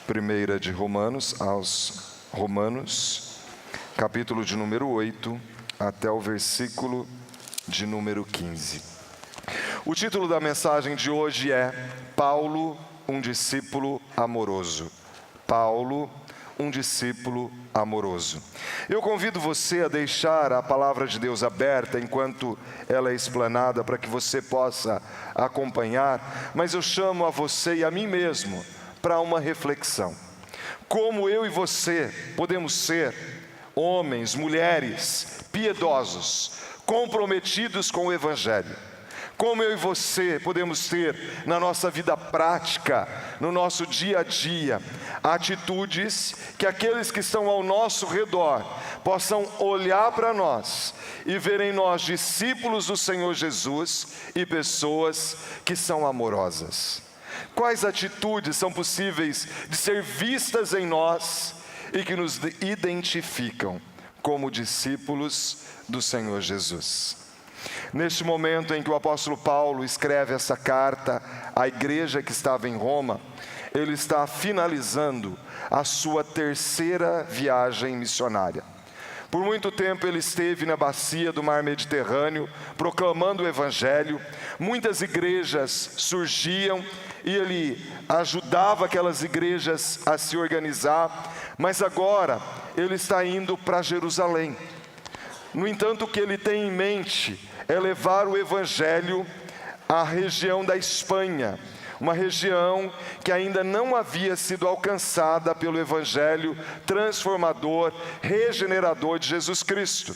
Primeira de Romanos aos Romanos, capítulo de número 8, até o versículo de número 15. O título da mensagem de hoje é Paulo, um discípulo amoroso. Paulo, um discípulo amoroso. Eu convido você a deixar a palavra de Deus aberta enquanto ela é explanada para que você possa acompanhar, mas eu chamo a você e a mim mesmo para uma reflexão. Como eu e você podemos ser homens, mulheres, piedosos, comprometidos com o Evangelho. Como eu e você podemos ter na nossa vida prática, no nosso dia a dia, atitudes que aqueles que estão ao nosso redor possam olhar para nós e ver em nós discípulos do Senhor Jesus e pessoas que são amorosas. Quais atitudes são possíveis de ser vistas em nós e que nos identificam como discípulos do Senhor Jesus? Neste momento em que o apóstolo Paulo escreve essa carta à igreja que estava em Roma, ele está finalizando a sua terceira viagem missionária. Por muito tempo ele esteve na bacia do mar Mediterrâneo, proclamando o Evangelho. Muitas igrejas surgiam e ele ajudava aquelas igrejas a se organizar, mas agora ele está indo para Jerusalém. No entanto, o que ele tem em mente é levar o Evangelho à região da Espanha, uma região que ainda não havia sido alcançada pelo Evangelho transformador, regenerador de Jesus Cristo.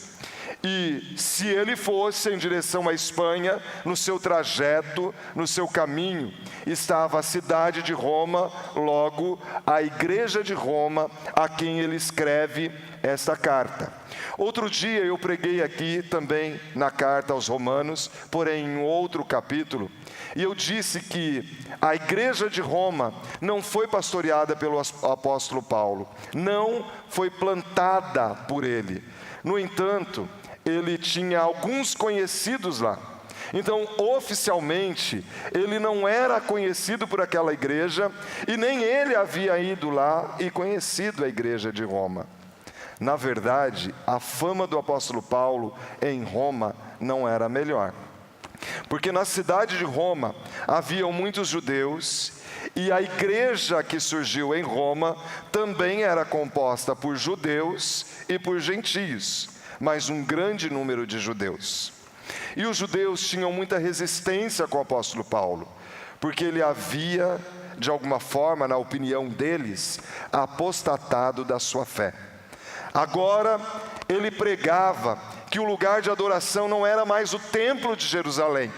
E se ele fosse em direção à Espanha, no seu trajeto, no seu caminho, estava a cidade de Roma, logo a igreja de Roma, a quem ele escreve esta carta. Outro dia eu preguei aqui também na carta aos Romanos, porém em outro capítulo, e eu disse que a igreja de Roma não foi pastoreada pelo apóstolo Paulo, não foi plantada por ele. No entanto, ele tinha alguns conhecidos lá. Então, oficialmente, ele não era conhecido por aquela igreja e nem ele havia ido lá e conhecido a igreja de Roma. Na verdade, a fama do apóstolo Paulo em Roma não era melhor. Porque na cidade de Roma haviam muitos judeus e a igreja que surgiu em Roma também era composta por judeus e por gentios, mas um grande número de judeus. E os judeus tinham muita resistência com o apóstolo Paulo, porque ele havia, de alguma forma, na opinião deles, apostatado da sua fé. Agora, ele pregava que o lugar de adoração não era mais o templo de Jerusalém,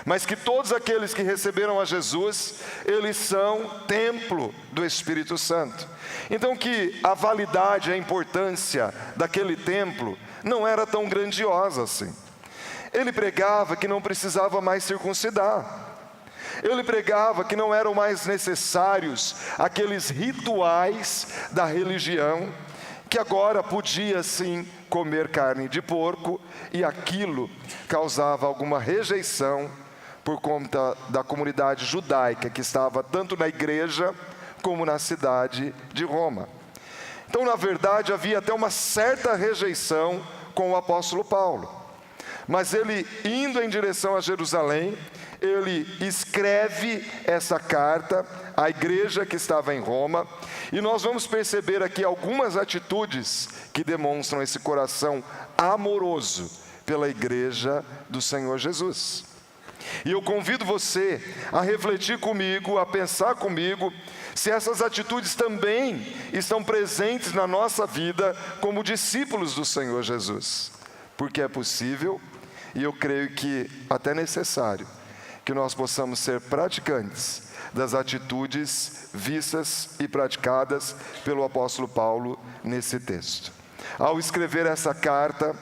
mas que todos aqueles que receberam a Jesus, eles são templo do Espírito Santo. Então que a validade, a importância daquele templo não era tão grandiosa assim. Ele pregava que não precisava mais circuncidar. Ele pregava que não eram mais necessários aqueles rituais da religião, que agora podia sim comer carne de porco, e aquilo causava alguma rejeição por conta da comunidade judaica que estava tanto na igreja como na cidade de Roma. Então, na verdade, havia até uma certa rejeição com o apóstolo Paulo. Mas ele, indo em direção a Jerusalém, ele escreve essa carta à igreja que estava em Roma, e nós vamos perceber aqui algumas atitudes que demonstram esse coração amoroso pela igreja do Senhor Jesus. E eu convido você a refletir comigo, a pensar comigo, se essas atitudes também estão presentes na nossa vida como discípulos do Senhor Jesus. Porque é possível, e eu creio que até necessário, que nós possamos ser praticantes das atitudes vistas e praticadas pelo apóstolo Paulo nesse texto. Ao escrever essa carta,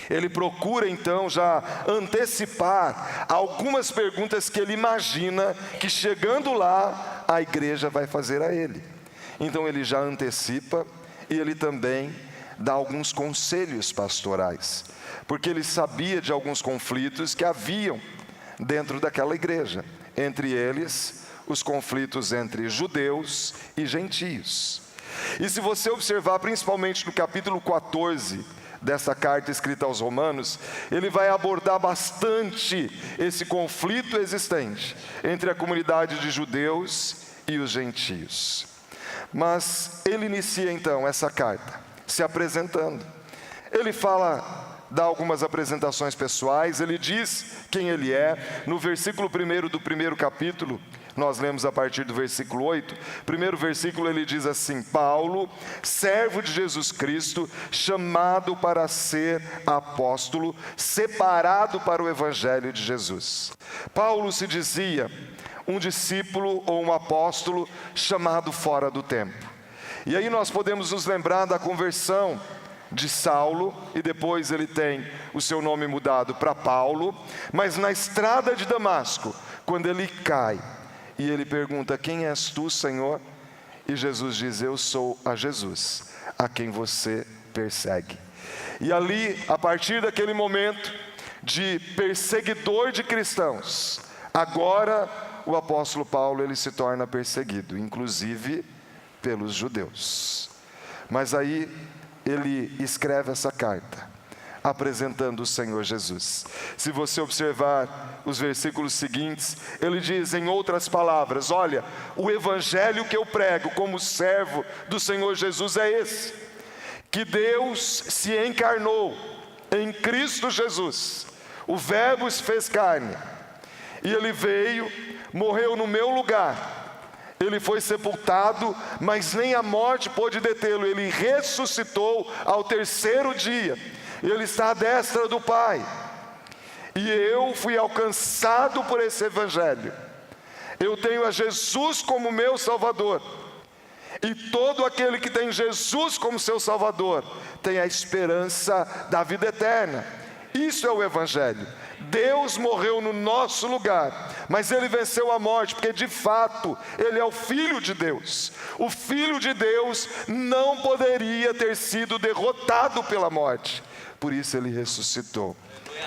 ele procura então já antecipar algumas perguntas que ele imagina que chegando lá a igreja vai fazer a ele. Então ele já antecipa e ele também dá alguns conselhos pastorais, porque ele sabia de alguns conflitos que haviam dentro daquela igreja, entre eles os conflitos entre judeus e gentios. E se você observar, principalmente no capítulo 14 dessa carta escrita aos Romanos, ele vai abordar bastante esse conflito existente entre a comunidade de judeus e os gentios. Mas ele inicia então essa carta se apresentando. Ele dá algumas apresentações pessoais, ele diz quem ele é. No versículo 1 do primeiro capítulo, nós lemos a partir do versículo 8, primeiro versículo ele diz assim: Paulo, servo de Jesus Cristo, chamado para ser apóstolo, separado para o evangelho de Jesus. Paulo se dizia um discípulo ou um apóstolo chamado fora do tempo. E aí nós podemos nos lembrar da conversão de Saulo, e depois ele tem o seu nome mudado para Paulo, mas na estrada de Damasco, quando ele cai, e ele pergunta: quem és tu, Senhor? E Jesus diz: eu sou a Jesus, a quem você persegue. E ali, a partir daquele momento de perseguidor de cristãos, agora o apóstolo Paulo ele se torna perseguido, inclusive pelos judeus. Mas aí ele escreve essa carta apresentando o Senhor Jesus. Se você observar os versículos seguintes, ele diz em outras palavras: olha, o evangelho que eu prego como servo do Senhor Jesus é esse, que Deus se encarnou em Cristo Jesus, o Verbo se fez carne, e ele veio, morreu no meu lugar, ele foi sepultado, mas nem a morte pôde detê-lo, ele ressuscitou ao terceiro dia, ele está à destra do Pai, e eu fui alcançado por esse evangelho. Eu tenho a Jesus como meu Salvador, e todo aquele que tem Jesus como seu Salvador tem a esperança da vida eterna. Isso é o evangelho. Deus morreu no nosso lugar, mas ele venceu a morte, porque de fato ele é o Filho de Deus. O Filho de Deus não poderia ter sido derrotado pela morte, por isso ele ressuscitou,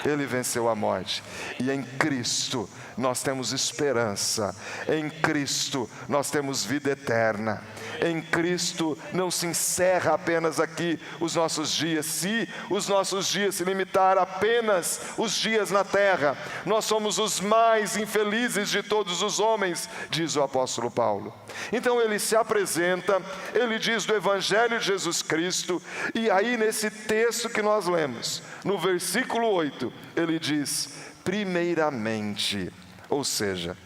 ele venceu a morte. E em Cristo nós temos esperança, em Cristo nós temos vida eterna. Em Cristo não se encerra apenas aqui os nossos dias. Se os nossos dias se limitar apenas os dias na terra, nós somos os mais infelizes de todos os homens, diz o apóstolo Paulo. Então ele se apresenta, ele diz do evangelho de Jesus Cristo, e aí nesse texto que nós lemos, no versículo 8, ele diz: primeiramente, ou seja,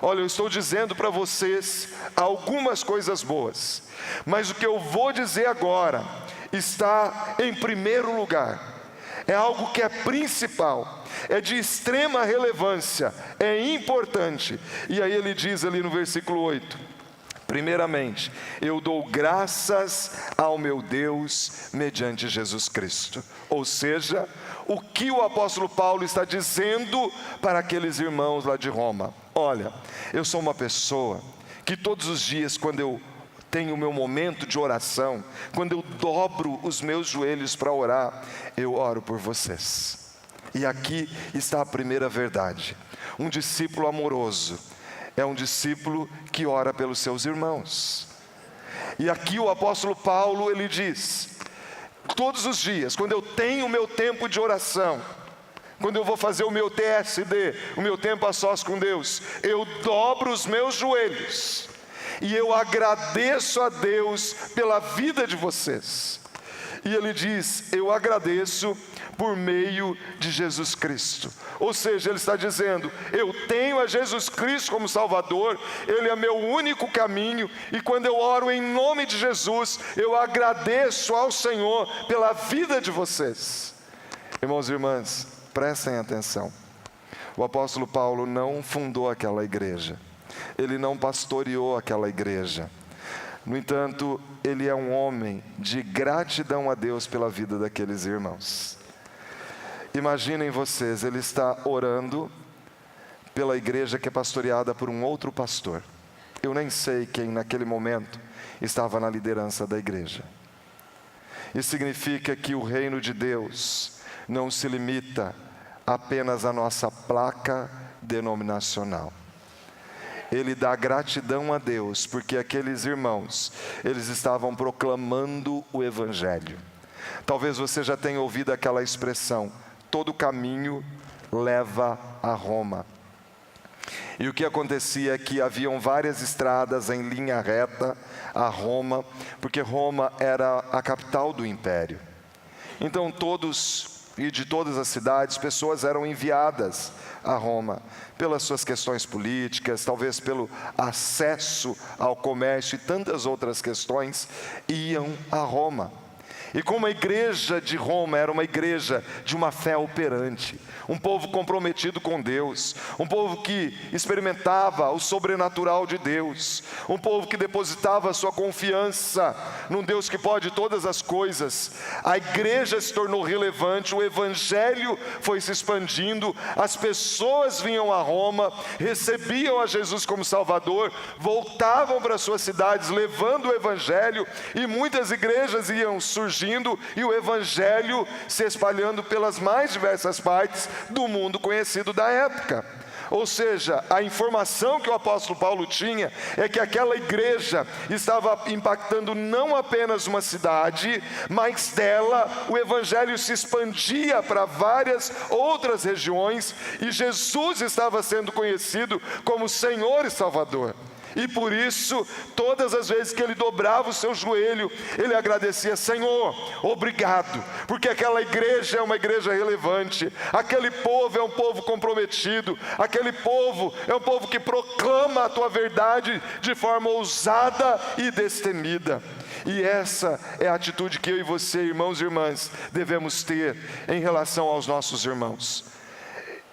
olha, eu estou dizendo para vocês algumas coisas boas, mas o que eu vou dizer agora está em primeiro lugar. É algo que é principal, é de extrema relevância, é importante. E aí ele diz ali no versículo 8: primeiramente, eu dou graças ao meu Deus mediante Jesus Cristo. Ou seja, o que o apóstolo Paulo está dizendo para aqueles irmãos lá de Roma: olha, eu sou uma pessoa que todos os dias, quando eu tenho o meu momento de oração, quando eu dobro os meus joelhos para orar, eu oro por vocês. E aqui está a primeira verdade: um discípulo amoroso é um discípulo que ora pelos seus irmãos. E aqui o apóstolo Paulo, ele diz: todos os dias, quando eu tenho o meu tempo de oração, quando eu vou fazer o meu TSD, o meu tempo a sós com Deus, eu dobro os meus joelhos e eu agradeço a Deus pela vida de vocês. E ele diz: eu agradeço por meio de Jesus Cristo. Ou seja, ele está dizendo: eu tenho a Jesus Cristo como Salvador, ele é meu único caminho, e quando eu oro em nome de Jesus, eu agradeço ao Senhor pela vida de vocês. Irmãos e irmãs, prestem atenção. O apóstolo Paulo não fundou aquela igreja, ele não pastoreou aquela igreja. No entanto, ele é um homem de gratidão a Deus pela vida daqueles irmãos. Imaginem vocês, ele está orando pela igreja que é pastoreada por um outro pastor. Eu nem sei quem naquele momento estava na liderança da igreja. Isso significa que o reino de Deus não se limita apenas à nossa placa denominacional. ele dá gratidão a Deus, porque aqueles irmãos, eles estavam proclamando o Evangelho. Talvez você já tenha ouvido aquela expressão: todo caminho leva a Roma. E o que acontecia é que haviam várias estradas em linha reta a Roma, porque Roma era a capital do império. Então de todas as cidades, pessoas eram enviadas a Roma, pelas suas questões políticas, talvez pelo acesso ao comércio e tantas outras questões, iam a Roma. E como a igreja de Roma era uma igreja de uma fé operante, um povo comprometido com Deus, um povo que experimentava o sobrenatural de Deus, um povo que depositava sua confiança num Deus que pode todas as coisas, a igreja se tornou relevante, o evangelho foi se expandindo, as pessoas vinham a Roma, recebiam a Jesus como Salvador, voltavam para suas cidades levando o evangelho, e muitas igrejas iam surgindo e o evangelho se espalhando pelas mais diversas partes do mundo conhecido da época. Ou seja, a informação que o apóstolo Paulo tinha é que aquela igreja estava impactando não apenas uma cidade, mas dela o evangelho se expandia para várias outras regiões e Jesus estava sendo conhecido como Senhor e Salvador. E por isso, todas as vezes que ele dobrava o seu joelho, ele agradecia: Senhor, obrigado, porque aquela igreja é uma igreja relevante, aquele povo é um povo comprometido, aquele povo é um povo que proclama a tua verdade de forma ousada e destemida. E essa é a atitude que eu e você, irmãos e irmãs, devemos ter em relação aos nossos irmãos.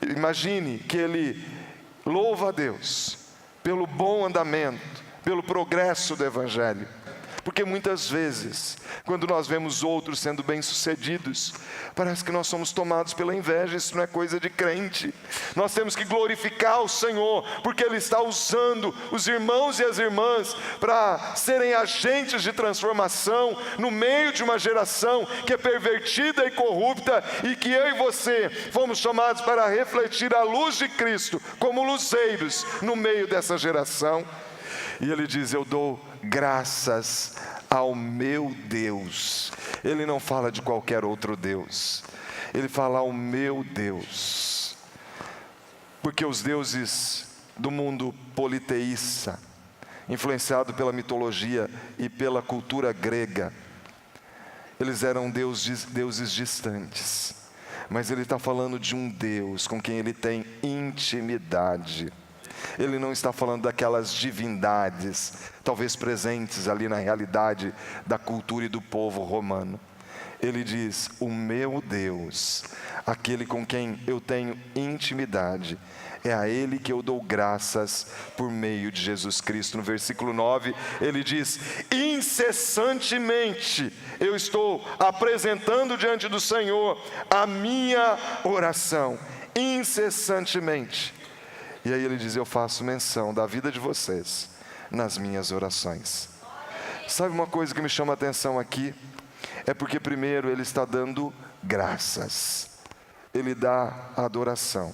Imagine que ele louva a Deus pelo bom andamento, pelo progresso do evangelho. Porque muitas vezes, quando nós vemos outros sendo bem-sucedidos, parece que nós somos tomados pela inveja. Isso não é coisa de crente. Nós temos que glorificar o Senhor, porque Ele está usando os irmãos e as irmãs para serem agentes de transformação no meio de uma geração que é pervertida e corrupta, e que eu e você fomos chamados para refletir a luz de Cristo como luzeiros no meio dessa geração. E ele diz: eu dou graças ao meu Deus. Ele não fala de qualquer outro Deus, ele fala ao meu Deus, porque os deuses do mundo politeísta, influenciado pela mitologia e pela cultura grega, eles eram deuses distantes, mas ele está falando de um Deus com quem ele tem intimidade. Ele não está falando daquelas divindades, talvez presentes ali na realidade da cultura e do povo romano. Ele diz: o meu Deus, aquele com quem eu tenho intimidade, é a Ele que eu dou graças por meio de Jesus Cristo. No versículo 9, ele diz: incessantemente eu estou apresentando diante do Senhor a minha oração, incessantemente. E aí ele diz: eu faço menção da vida de vocês nas minhas orações. Sabe uma coisa que me chama a atenção aqui? É porque primeiro ele está dando graças. Ele dá adoração.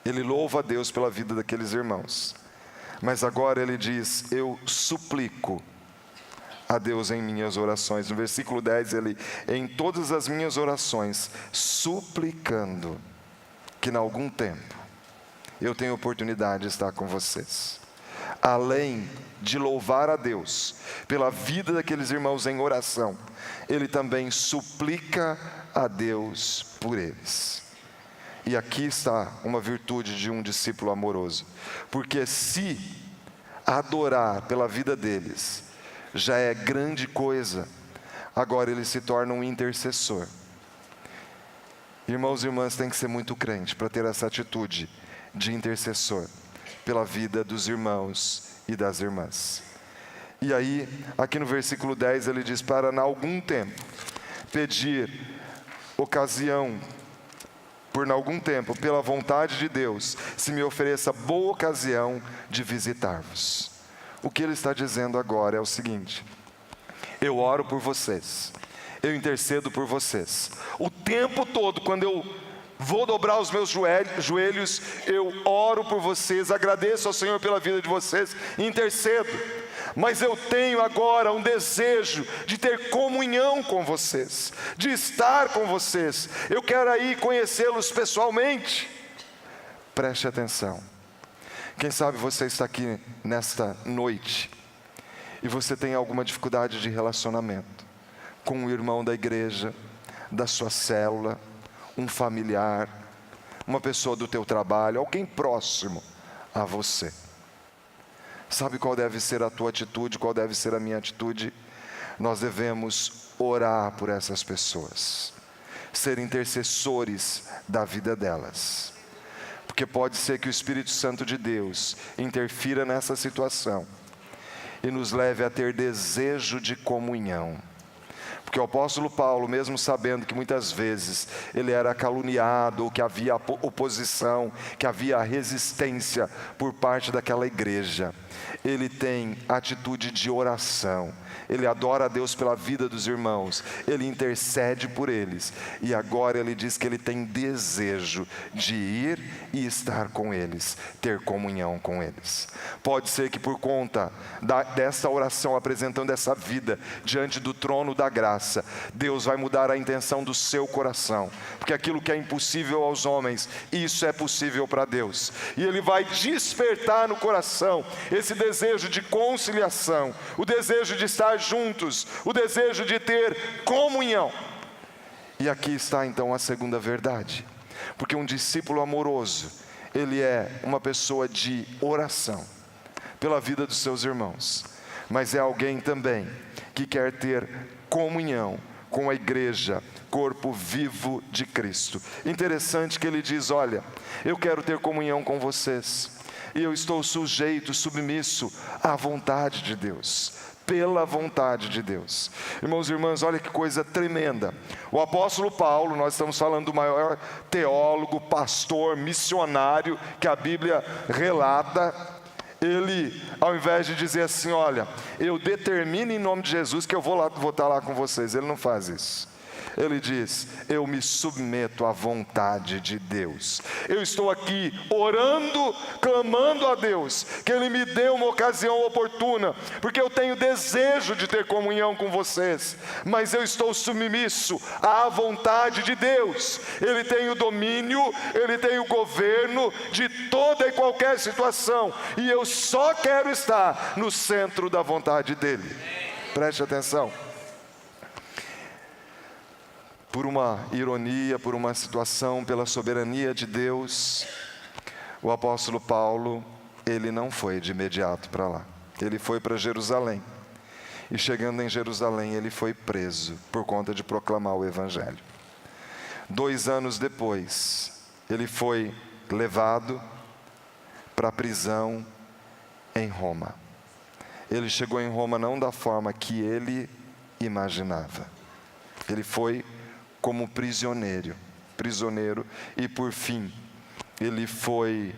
Ele louva a Deus pela vida daqueles irmãos. Mas agora ele diz: eu suplico a Deus em minhas orações. No versículo 10 ele: em todas as minhas orações, suplicando que em algum tempo eu tenho oportunidade de estar com vocês. Além de louvar a Deus pela vida daqueles irmãos em oração, ele também suplica a Deus por eles. E aqui está uma virtude de um discípulo amoroso, porque se adorar pela vida deles já é grande coisa, agora ele se torna um intercessor. Irmãos e irmãs, tem que ser muito crente para ter essa atitude de intercessor pela vida dos irmãos e das irmãs. E aí, aqui no versículo 10 ele diz: para em algum tempo pedir ocasião, por algum tempo, pela vontade de Deus, se me ofereça boa ocasião de visitar-vos. O que ele está dizendo agora é o seguinte: eu oro por vocês, eu intercedo por vocês, o tempo todo. Quando eu vou dobrar os meus joelhos, eu oro por vocês, agradeço ao Senhor pela vida de vocês, intercedo. Mas eu tenho agora um desejo de ter comunhão com vocês, de estar com vocês. Eu quero aí conhecê-los pessoalmente. Preste atenção. Quem sabe você está aqui nesta noite e você tem alguma dificuldade de relacionamento com um irmão da igreja, da sua célula, um familiar, uma pessoa do teu trabalho, alguém próximo a você. Sabe qual deve ser a tua atitude, qual deve ser a minha atitude? Nós devemos orar por essas pessoas, ser intercessores da vida delas. Porque pode ser que o Espírito Santo de Deus interfira nessa situação e nos leve a ter desejo de comunhão. Porque o apóstolo Paulo, mesmo sabendo que muitas vezes ele era caluniado, ou que havia oposição, que havia resistência por parte daquela igreja, ele tem atitude de oração. Ele adora a Deus pela vida dos irmãos, ele intercede por eles, e agora ele diz que ele tem desejo de ir e estar com eles, ter comunhão com eles. Pode ser que por conta dessa oração, apresentando essa vida diante do trono da graça, Deus vai mudar a intenção do seu coração, porque aquilo que é impossível aos homens, isso é possível para Deus, e ele vai despertar no coração esse desejo de conciliação, o desejo de estar juntos, o desejo de ter comunhão. E aqui está então a segunda verdade, porque um discípulo amoroso, ele é uma pessoa de oração pela vida dos seus irmãos, mas é alguém também que quer ter comunhão com a igreja, corpo vivo de Cristo. Interessante que ele diz: olha, eu quero ter comunhão com vocês, e eu estou sujeito, submisso à vontade de Deus, pela vontade de Deus. Irmãos e irmãs, olha que coisa tremenda. O apóstolo Paulo, nós estamos falando do maior teólogo, pastor, missionário que a Bíblia relata. Ele, ao invés de dizer assim: olha, eu determino em nome de Jesus que eu vou estar lá com vocês, ele não faz isso. Ele diz: eu me submeto à vontade de Deus. Eu estou aqui orando, clamando a Deus que Ele me dê uma ocasião oportuna, porque eu tenho desejo de ter comunhão com vocês, mas eu estou submisso à vontade de Deus. Ele tem o domínio, Ele tem o governo de toda e qualquer situação, e eu só quero estar no centro da vontade dEle. Preste atenção. Por uma ironia, por uma situação, pela soberania de Deus, o apóstolo Paulo, ele não foi de imediato para lá. Ele foi para Jerusalém. E chegando em Jerusalém, ele foi preso por conta de proclamar o Evangelho. 2 anos depois, ele foi levado para a prisão em Roma. Ele chegou em Roma não da forma que ele imaginava. Ele foi como prisioneiro, e por fim, ele foi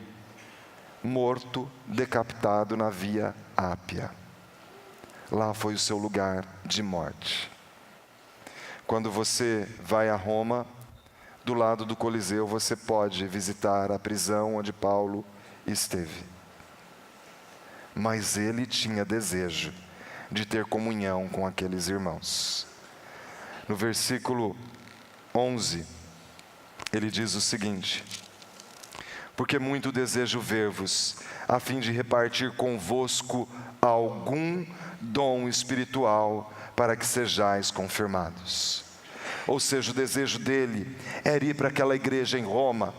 morto, decapitado na Via Ápia. Lá foi o seu lugar de morte. Quando você vai a Roma, do lado do Coliseu, você pode visitar a prisão onde Paulo esteve. Mas ele tinha desejo de ter comunhão com aqueles irmãos. No versículo 11, ele diz o seguinte: porque muito desejo ver-vos, a fim de repartir convosco algum dom espiritual, para que sejais confirmados. Ou seja, o desejo dele era ir para aquela igreja em Roma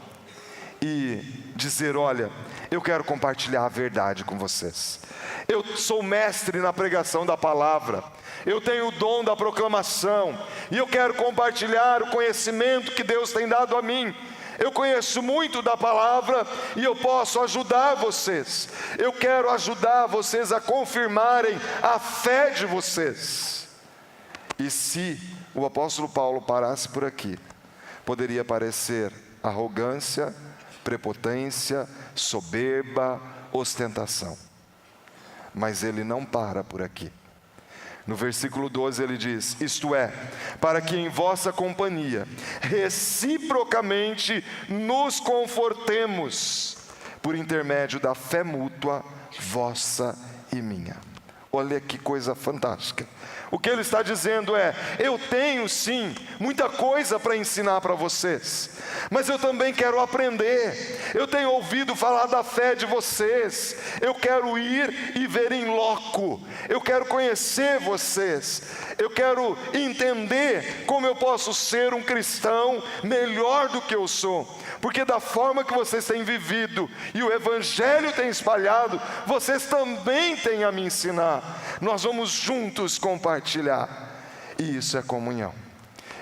e dizer: olha, eu quero compartilhar a verdade com vocês. Eu sou mestre na pregação da palavra, eu tenho o dom da proclamação, e eu quero compartilhar o conhecimento que Deus tem dado a mim. Eu conheço muito da palavra e eu posso ajudar vocês. Eu quero ajudar vocês a confirmarem a fé de vocês. E se o apóstolo Paulo parasse por aqui, poderia parecer arrogância, prepotência, soberba, ostentação. Mas ele não para por aqui. No versículo 12 ele diz: isto é, para que em vossa companhia reciprocamente nos confortemos, por intermédio da fé mútua, vossa e minha. Olha que coisa fantástica. O que ele está dizendo é: eu tenho sim muita coisa para ensinar para vocês, mas eu também quero aprender. Eu tenho ouvido falar da fé de vocês, eu quero ir e ver em loco, eu quero conhecer vocês, eu quero entender como eu posso ser um cristão melhor do que eu sou, porque da forma que vocês têm vivido e o evangelho tem espalhado, vocês também têm a me ensinar. Nós vamos juntos compartilhar, e isso é comunhão.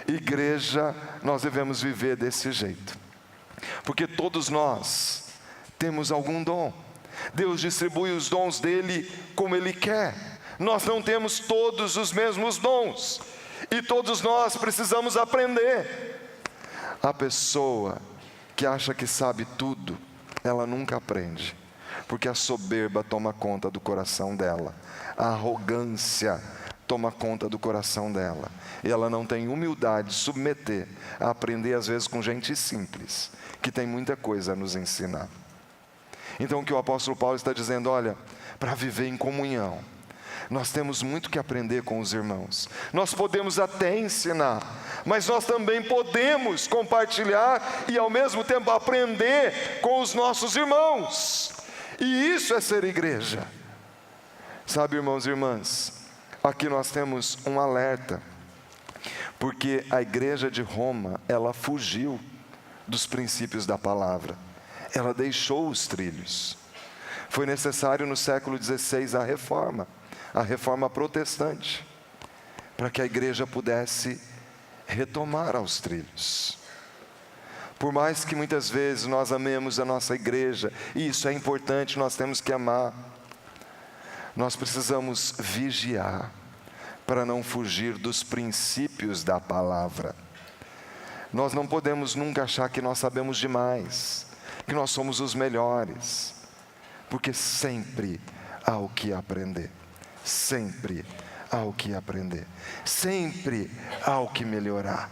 Igreja, nós devemos viver desse jeito, porque todos nós temos algum dom. Deus distribui os dons dele como ele quer. Nós não temos todos os mesmos dons, e todos nós precisamos aprender. A pessoa que acha que sabe tudo, ela nunca aprende, porque a soberba toma conta do coração dela, a arrogância toma conta do coração dela, e ela não tem humildade de submeter a aprender, às vezes com gente simples, que tem muita coisa a nos ensinar. Então o que o apóstolo Paulo está dizendo: olha, para viver em comunhão, nós temos muito que aprender com os irmãos. Nós podemos até ensinar, mas nós também podemos compartilhar e ao mesmo tempo aprender com os nossos irmãos. E isso é ser igreja. Sabe, irmãos e irmãs, aqui nós temos um alerta, porque a igreja de Roma, ela fugiu dos princípios da palavra, ela deixou os trilhos. Foi necessário no século XVI a reforma protestante, para que a igreja pudesse retomar aos trilhos. Por mais que muitas vezes nós amemos a nossa igreja, e isso é importante, nós temos que amar, nós precisamos vigiar para não fugir dos princípios da palavra. Nós não podemos nunca achar que nós sabemos demais, que nós somos os melhores, porque sempre há o que aprender. Sempre há o que aprender, sempre há o que melhorar.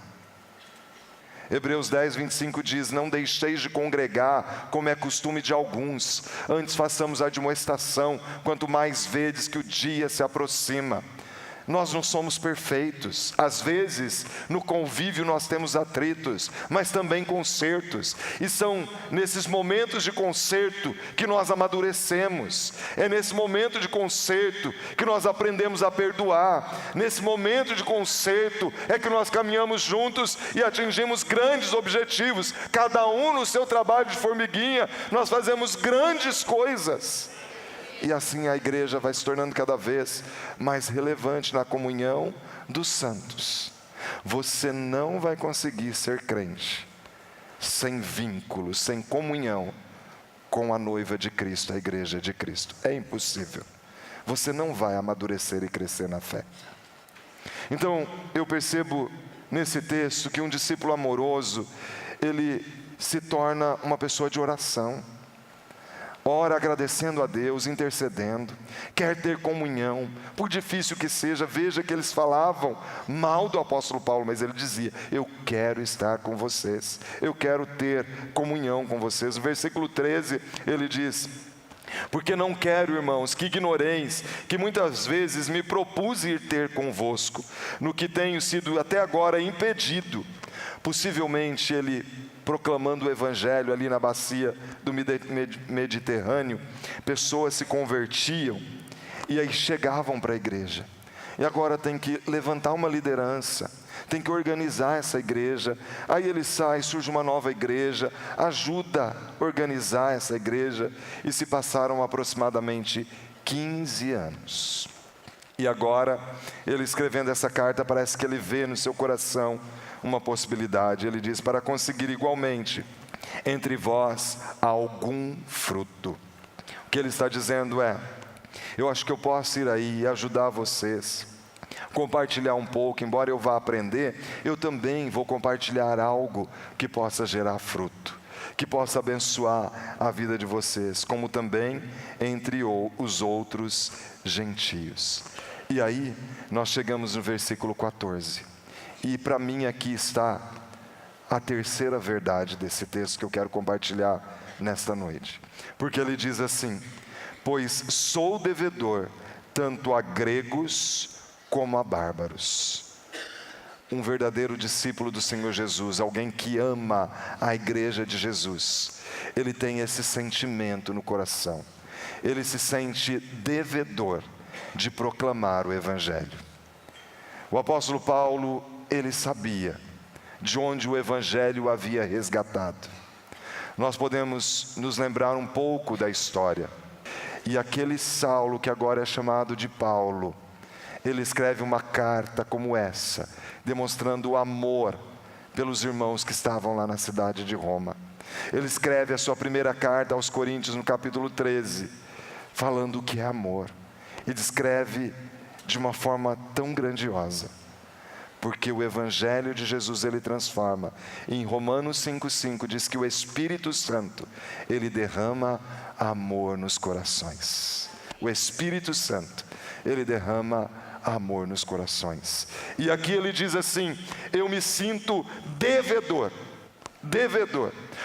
Hebreus 10, 25 diz: não deixeis de congregar, como é costume de alguns, antes façamos a admoestação, quanto mais vedes que o dia se aproxima. Nós não somos perfeitos, às vezes no convívio nós temos atritos, mas também consertos, e são nesses momentos de conserto que nós amadurecemos, é nesse momento de conserto que nós aprendemos a perdoar, nesse momento de conserto é que nós caminhamos juntos e atingimos grandes objetivos, cada um no seu trabalho de formiguinha, nós fazemos grandes coisas. E assim a igreja vai se tornando cada vez mais relevante na comunhão dos santos. Você não vai conseguir ser crente sem vínculo, sem comunhão com a noiva de Cristo, a igreja de Cristo. É impossível. Você não vai amadurecer e crescer na fé. Então, eu percebo nesse texto que um discípulo amoroso, ele se torna uma pessoa de oração. Ora agradecendo a Deus, intercedendo, quer ter comunhão, por difícil que seja. Veja que eles falavam mal do apóstolo Paulo, mas ele dizia: eu quero estar com vocês, eu quero ter comunhão com vocês. No versículo 13 ele diz: porque não quero, irmãos, que ignoreis que muitas vezes me propus ir ter convosco, no que tenho sido até agora impedido. Possivelmente ele, proclamando o evangelho ali na bacia do Mediterrâneo, pessoas se convertiam e aí chegavam para a igreja. E agora tem que levantar uma liderança, tem que organizar essa igreja. Aí ele sai, surge uma nova igreja, ajuda a organizar essa igreja, e se passaram aproximadamente 15 anos. E agora, ele escrevendo essa carta, parece que ele vê no seu coração uma possibilidade. Ele diz: para conseguir igualmente entre vós algum fruto. O que ele está dizendo é: eu acho que eu posso ir aí e ajudar vocês, compartilhar um pouco. Embora eu vá aprender, eu também vou compartilhar algo que possa gerar fruto, que possa abençoar a vida de vocês, como também entre os outros gentios. E aí, nós chegamos no versículo 14. E para mim aqui está a terceira verdade desse texto que eu quero compartilhar nesta noite. Porque ele diz assim: pois sou devedor tanto a gregos como a bárbaros. Um verdadeiro discípulo do Senhor Jesus, alguém que ama a igreja de Jesus, ele tem esse sentimento no coração. Ele se sente devedor de proclamar o Evangelho. O apóstolo Paulo, ele sabia de onde o Evangelho havia resgatado. Nós podemos nos lembrar um pouco da história. E aquele Saulo, que agora é chamado de Paulo, ele escreve uma carta como essa, demonstrando o amor pelos irmãos que estavam lá na cidade de Roma. Ele escreve a sua primeira carta aos Coríntios, no capítulo 13, falando o que é amor. E descreve de uma forma tão grandiosa, porque o Evangelho de Jesus ele transforma. Em Romanos 5,5 diz que o Espírito Santo, ele derrama amor nos corações. O Espírito Santo, ele derrama amor nos corações. E aqui ele diz assim: eu me sinto devedor.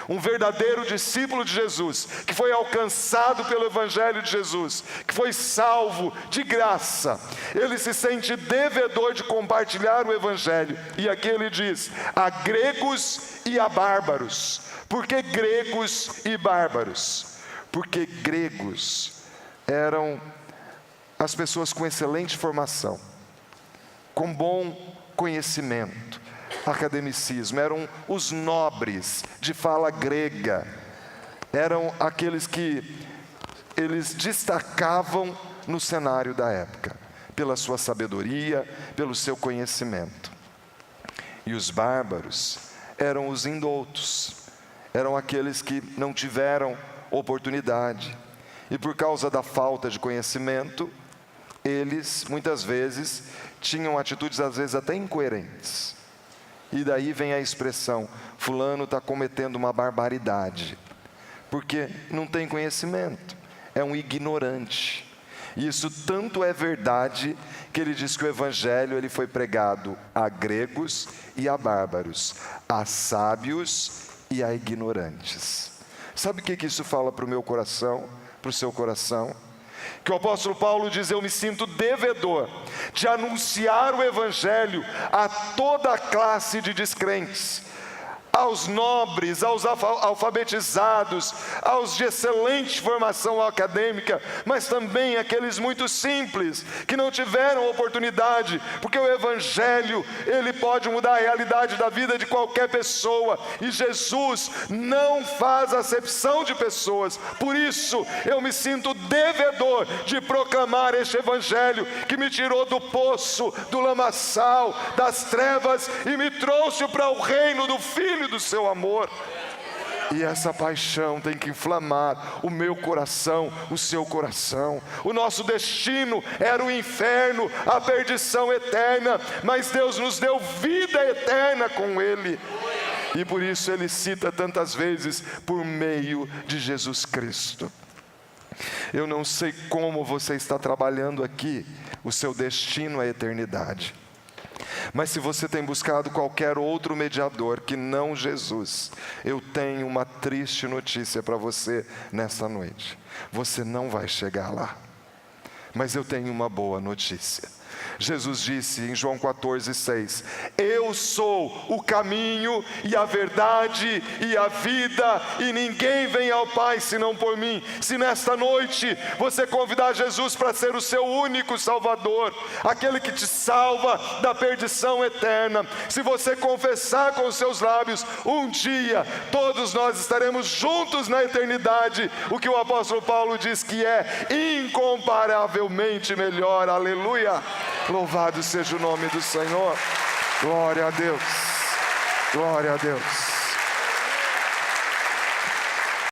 Um verdadeiro discípulo de Jesus, que foi alcançado pelo Evangelho de Jesus, que foi salvo de graça, ele se sente devedor de compartilhar o Evangelho. E aqui ele diz: a gregos e a bárbaros. Por que gregos e bárbaros? Porque gregos eram as pessoas com excelente formação, com bom conhecimento, academicismo, eram os nobres de fala grega, eram aqueles que eles destacavam no cenário da época, pela sua sabedoria, pelo seu conhecimento. E os bárbaros eram os indoutos, eram aqueles que não tiveram oportunidade, e por causa da falta de conhecimento, eles muitas vezes tinham atitudes às vezes até incoerentes. E daí vem a expressão: fulano está cometendo uma barbaridade, porque não tem conhecimento, é um ignorante. E isso tanto é verdade que ele diz que o Evangelho ele foi pregado a gregos e a bárbaros, a sábios e a ignorantes. Sabe o que isso fala para o meu coração, para o seu coração? Que o apóstolo Paulo diz: eu me sinto devedor de anunciar o Evangelho a toda a classe de descrentes, aos nobres, aos alfabetizados, aos de excelente formação acadêmica, mas também aqueles muito simples, que não tiveram oportunidade, porque o Evangelho, ele pode mudar a realidade da vida de qualquer pessoa, e Jesus não faz acepção de pessoas. Por isso, eu me sinto devedor de proclamar este Evangelho, que me tirou do poço, do lamaçal, das trevas, e me trouxe para o reino do Filho do seu amor. E essa paixão tem que inflamar o meu coração, o seu coração. O nosso destino era o inferno, a perdição eterna, mas Deus nos deu vida eterna com Ele. E por isso Ele cita tantas vezes: por meio de Jesus Cristo. Eu não sei como você está trabalhando aqui, o seu destino é a eternidade. Mas se você tem buscado qualquer outro mediador que não Jesus, eu tenho uma triste notícia para você nessa noite: você não vai chegar lá. Mas eu tenho uma boa notícia. Jesus disse em João 14,6: eu sou o caminho e a verdade e a vida, e ninguém vem ao Pai senão por mim. Se nesta noite você convidar Jesus para ser o seu único Salvador, aquele que te salva da perdição eterna, se você confessar com os seus lábios, um dia todos nós estaremos juntos na eternidade, o que o apóstolo Paulo diz que é incomparavelmente melhor. Aleluia! Louvado seja o nome do Senhor. Glória a Deus. Glória a Deus.